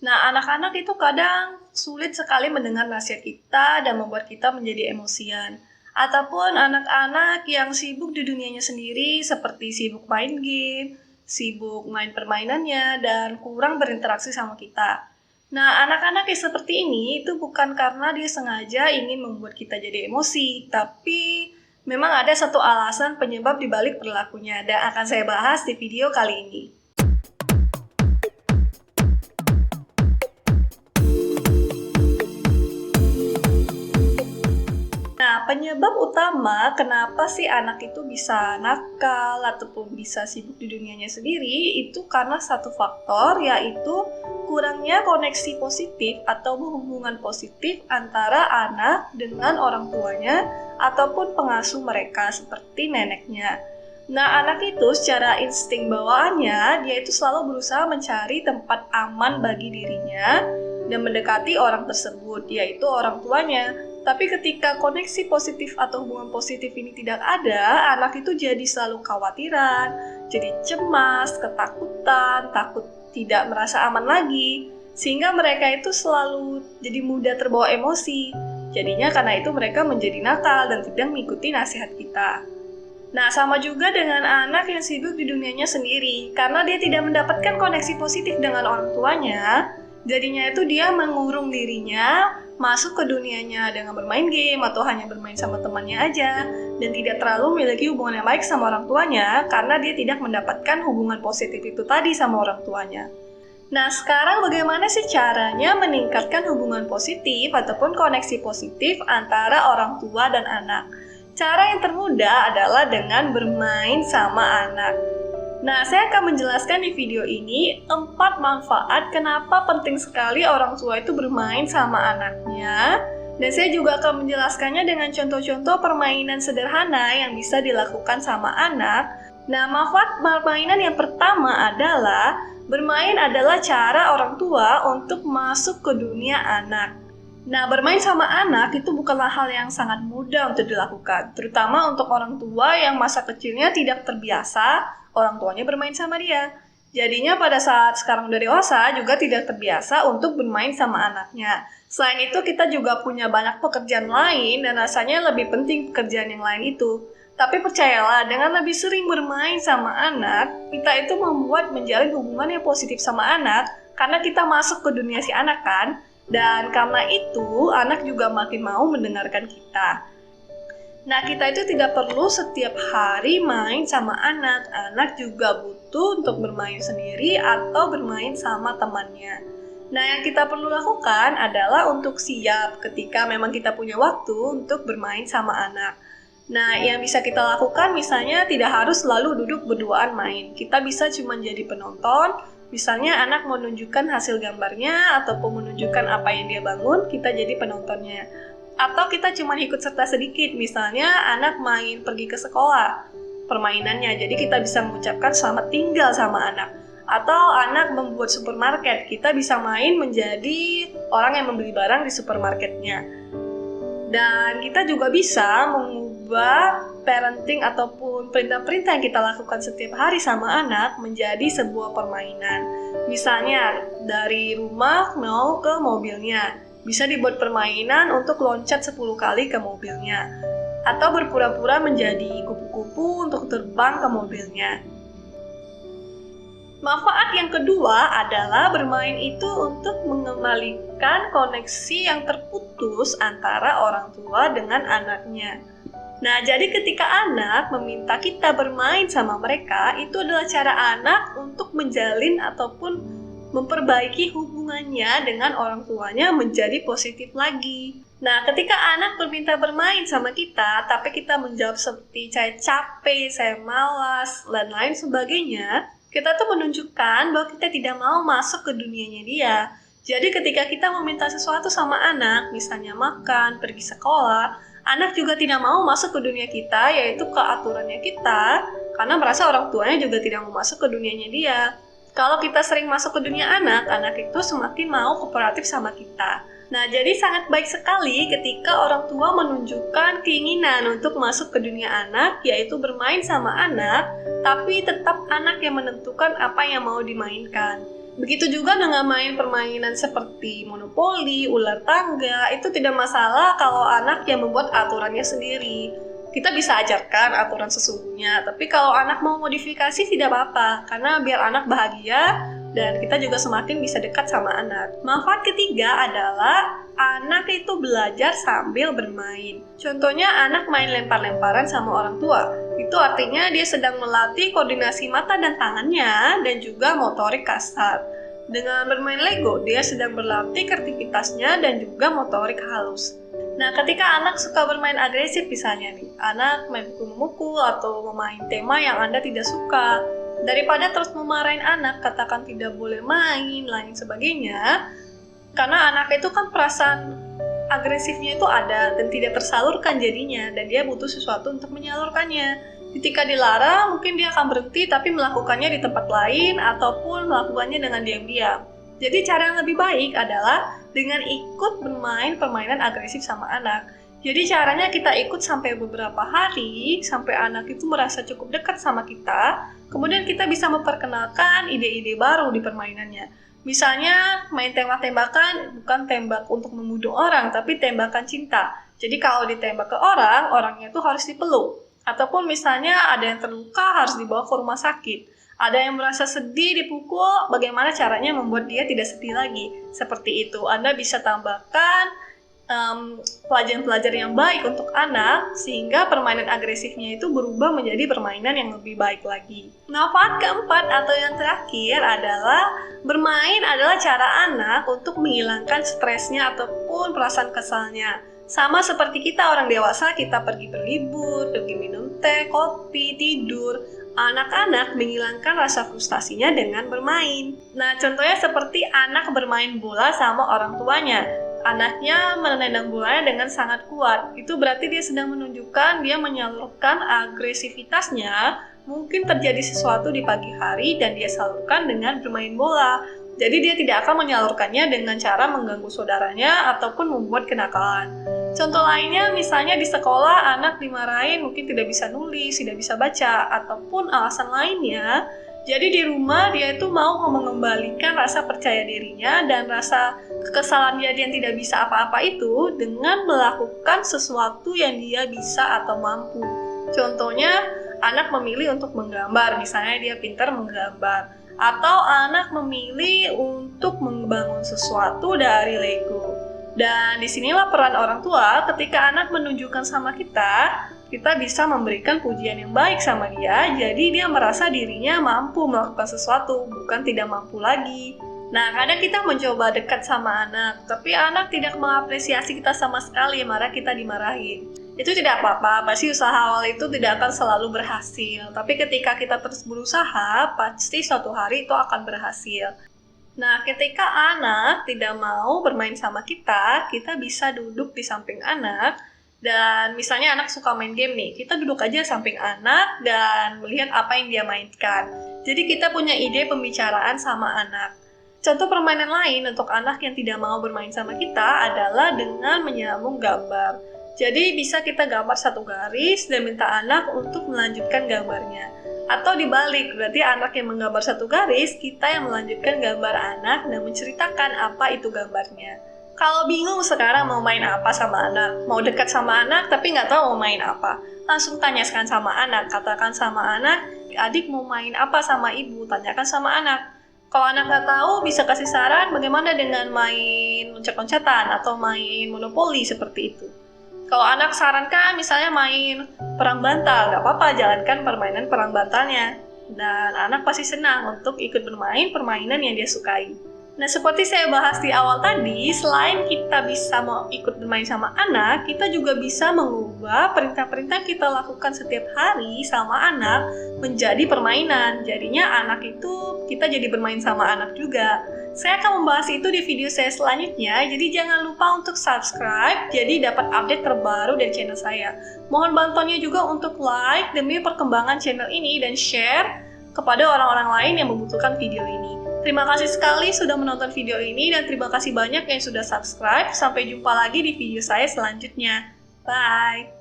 Nah, anak-anak itu kadang sulit sekali mendengar nasihat kita dan membuat kita menjadi emosian. Ataupun anak-anak yang sibuk di dunianya sendiri seperti sibuk main game, sibuk main permainannya, dan kurang berinteraksi sama kita. Nah, anak-anak yang seperti ini itu bukan karena dia sengaja ingin membuat kita jadi emosi, tapi memang ada satu alasan penyebab dibalik perilakunya dan akan saya bahas di video kali ini. Nah, penyebab utama kenapa sih anak itu bisa nakal ataupun bisa sibuk di dunianya sendiri itu karena satu faktor, yaitu kurangnya koneksi positif atau hubungan positif antara anak dengan orang tuanya ataupun pengasuh mereka seperti neneknya. Nah, anak itu secara insting bawaannya dia itu selalu berusaha mencari tempat aman bagi dirinya dan mendekati orang tersebut, yaitu orang tuanya. Tapi ketika koneksi positif atau hubungan positif ini tidak ada, anak itu jadi selalu khawatiran, jadi cemas, ketakutan, takut tidak merasa aman lagi, sehingga mereka itu selalu jadi mudah terbawa emosi. Jadinya karena itu mereka menjadi nakal dan tidak mengikuti nasihat kita. Nah, sama juga dengan anak yang sibuk di dunianya sendiri, karena dia tidak mendapatkan koneksi positif dengan orang tuanya, jadinya itu dia mengurung dirinya, masuk ke dunianya dengan bermain game atau hanya bermain sama temannya aja, dan tidak terlalu memiliki hubungan yang baik sama orang tuanya karena dia tidak mendapatkan hubungan positif itu tadi sama orang tuanya. Nah, sekarang bagaimana sih caranya meningkatkan hubungan positif ataupun koneksi positif antara orang tua dan anak? Cara yang termudah adalah dengan bermain sama anak. Nah, saya akan menjelaskan di video ini 4 manfaat kenapa penting sekali orang tua itu bermain sama anaknya. Dan saya juga akan menjelaskannya dengan contoh-contoh permainan sederhana yang bisa dilakukan sama anak. Nah, manfaat permainan yang pertama adalah bermain adalah cara orang tua untuk masuk ke dunia anak. Nah, bermain sama anak itu bukanlah hal yang sangat mudah untuk dilakukan, terutama untuk orang tua yang masa kecilnya tidak terbiasa orang tuanya bermain sama dia. Jadinya pada saat sekarang udah dewasa juga tidak terbiasa untuk bermain sama anaknya. Selain itu kita juga punya banyak pekerjaan lain dan rasanya lebih penting pekerjaan yang lain itu. Tapi percayalah, dengan lebih sering bermain sama anak, kita itu membuat menjalin hubungan yang positif sama anak karena kita masuk ke dunia si anak kan. Dan karena itu, anak juga makin mau mendengarkan kita. Nah, kita itu tidak perlu setiap hari main sama anak. Anak juga butuh untuk bermain sendiri atau bermain sama temannya. Nah, yang kita perlu lakukan adalah untuk siap ketika memang kita punya waktu untuk bermain sama anak. Nah, yang bisa kita lakukan misalnya tidak harus selalu duduk berduaan main. Kita bisa cuma jadi penonton. Misalnya anak menunjukkan hasil gambarnya ataupun menunjukkan apa yang dia bangun, kita jadi penontonnya. Atau kita cuma ikut serta sedikit, misalnya anak main pergi ke sekolah, permainannya, jadi kita bisa mengucapkan selamat tinggal sama anak. Atau anak membuat supermarket, kita bisa main menjadi orang yang membeli barang di supermarketnya. Dan kita juga bisa mengubah parenting ataupun perintah-perintah yang kita lakukan setiap hari sama anak menjadi sebuah permainan. Misalnya, dari rumah mau ke mobilnya, bisa dibuat permainan untuk loncat 10 kali ke mobilnya. Atau berpura-pura menjadi kupu-kupu untuk terbang ke mobilnya. Manfaat yang kedua adalah bermain itu untuk mengembalikan koneksi yang terputus antara orang tua dengan anaknya. Nah, jadi ketika anak meminta kita bermain sama mereka, itu adalah cara anak untuk menjalin ataupun memperbaiki hubungannya dengan orang tuanya menjadi positif lagi. Nah, ketika anak meminta bermain sama kita, tapi kita menjawab seperti saya capek, saya malas, dan lain sebagainya, kita tuh menunjukkan bahwa kita tidak mau masuk ke dunianya dia. Jadi ketika kita meminta sesuatu sama anak, misalnya makan, pergi sekolah, anak juga tidak mau masuk ke dunia kita, yaitu ke aturannya kita, karena merasa orang tuanya juga tidak mau masuk ke dunianya dia. Kalau kita sering masuk ke dunia anak, anak itu semakin mau kooperatif sama kita. Nah, jadi sangat baik sekali ketika orang tua menunjukkan keinginan untuk masuk ke dunia anak, yaitu bermain sama anak, tapi tetap anak yang menentukan apa yang mau dimainkan. Begitu juga dengan main permainan seperti monopoli, ular tangga, itu tidak masalah kalau anak yang membuat aturannya sendiri. Kita bisa ajarkan aturan sesungguhnya, tapi kalau anak mau modifikasi tidak apa-apa, karena biar anak bahagia dan kita juga semakin bisa dekat sama anak. Manfaat ketiga adalah anak itu belajar sambil bermain. Contohnya anak main lempar-lemparan sama orang tua. Itu artinya dia sedang melatih koordinasi mata dan tangannya dan juga motorik kasar. Dengan bermain Lego, dia sedang berlatih kreativitasnya dan juga motorik halus. Nah, ketika anak suka bermain agresif misalnya nih, anak main pukul-memukul atau memain tema yang Anda tidak suka, daripada terus memarahin anak, katakan tidak boleh main, lain sebagainya, karena anak itu kan perasaan agresifnya itu ada dan tidak tersalurkan jadinya, dan dia butuh sesuatu untuk menyalurkannya. Ketika dilarang, mungkin dia akan berhenti tapi melakukannya di tempat lain ataupun melakukannya dengan diam-diam. Jadi cara yang lebih baik adalah dengan ikut bermain permainan agresif sama anak. Jadi caranya kita ikut sampai beberapa hari, sampai anak itu merasa cukup dekat sama kita, kemudian kita bisa memperkenalkan ide-ide baru di permainannya. Misalnya main tembak-tembakan, bukan tembak untuk membunuh orang, tapi tembakan cinta. Jadi kalau ditembak ke orang, orangnya itu harus dipeluk. Ataupun misalnya ada yang terluka harus dibawa ke rumah sakit. Ada yang merasa sedih dipukul, bagaimana caranya membuat dia tidak sedih lagi. Seperti itu, Anda bisa tambahkan pelajaran-pelajaran yang baik untuk anak, sehingga permainan agresifnya itu berubah menjadi permainan yang lebih baik lagi. Manfaat keempat atau yang terakhir adalah bermain adalah cara anak untuk menghilangkan stresnya ataupun perasaan kesalnya. Sama seperti kita orang dewasa, kita pergi berlibur, pergi minum teh, kopi, tidur. Anak-anak menghilangkan rasa frustasinya dengan bermain. Nah, contohnya seperti anak bermain bola sama orang tuanya. Anaknya menendang bolanya dengan sangat kuat. Itu berarti dia sedang menunjukkan dia menyalurkan agresivitasnya. Mungkin terjadi sesuatu di pagi hari dan dia salurkan dengan bermain bola. Jadi dia tidak akan menyalurkannya dengan cara mengganggu saudaranya ataupun membuat kenakalan. Contoh lainnya misalnya di sekolah anak dimarahin mungkin tidak bisa nulis, tidak bisa baca, ataupun alasan lainnya. Jadi di rumah dia itu mau mengembalikan rasa percaya dirinya dan rasa kekesalan dia yang tidak bisa apa-apa itu dengan melakukan sesuatu yang dia bisa atau mampu. Contohnya anak memilih untuk menggambar, misalnya dia pintar menggambar. Atau anak memilih untuk membangun sesuatu dari Lego. Dan disinilah peran orang tua ketika anak menunjukkan sama kita bisa memberikan pujian yang baik sama dia, jadi dia merasa dirinya mampu melakukan sesuatu, bukan tidak mampu lagi. Nah, kadang kita mencoba dekat sama anak, tapi anak tidak mengapresiasi kita sama sekali, malah kita dimarahin. Itu tidak apa-apa, pasti usaha awal itu tidak akan selalu berhasil. Tapi ketika kita terus berusaha, pasti suatu hari itu akan berhasil. Nah, ketika anak tidak mau bermain sama kita bisa duduk di samping anak, dan misalnya anak suka main game nih, kita duduk aja samping anak dan melihat apa yang dia mainkan. Jadi kita punya ide pembicaraan sama anak. Contoh permainan lain untuk anak yang tidak mau bermain sama kita adalah dengan menyambung gambar. Jadi bisa kita gambar satu garis dan minta anak untuk melanjutkan gambarnya. Atau dibalik, berarti anak yang menggambar satu garis, kita yang melanjutkan gambar anak dan menceritakan apa itu gambarnya. Kalau bingung sekarang mau main apa sama anak, mau dekat sama anak tapi nggak tahu mau main apa, langsung tanyakan sama anak, katakan sama anak, adik mau main apa sama ibu, tanyakan sama anak. Kalau anak nggak tahu, bisa kasih saran bagaimana dengan main loncat-loncatan atau main monopoli seperti itu. Kalau anak sarankan misalnya main perang bantal, nggak apa-apa, jalankan permainan perang bantalnya. Dan anak pasti senang untuk ikut bermain permainan yang dia sukai. Nah, seperti saya bahas di awal tadi, selain kita bisa mau ikut bermain sama anak, kita juga bisa mengubah perintah-perintah yang kita lakukan setiap hari sama anak menjadi permainan. Jadinya anak itu kita jadi bermain sama anak juga. Saya akan membahas itu di video saya selanjutnya, jadi jangan lupa untuk subscribe, jadi dapat update terbaru dari channel saya. Mohon bantuannya juga untuk like demi perkembangan channel ini dan share kepada orang-orang lain yang membutuhkan video ini. Terima kasih sekali sudah menonton video ini dan terima kasih banyak yang sudah subscribe. Sampai jumpa lagi di video saya selanjutnya. Bye!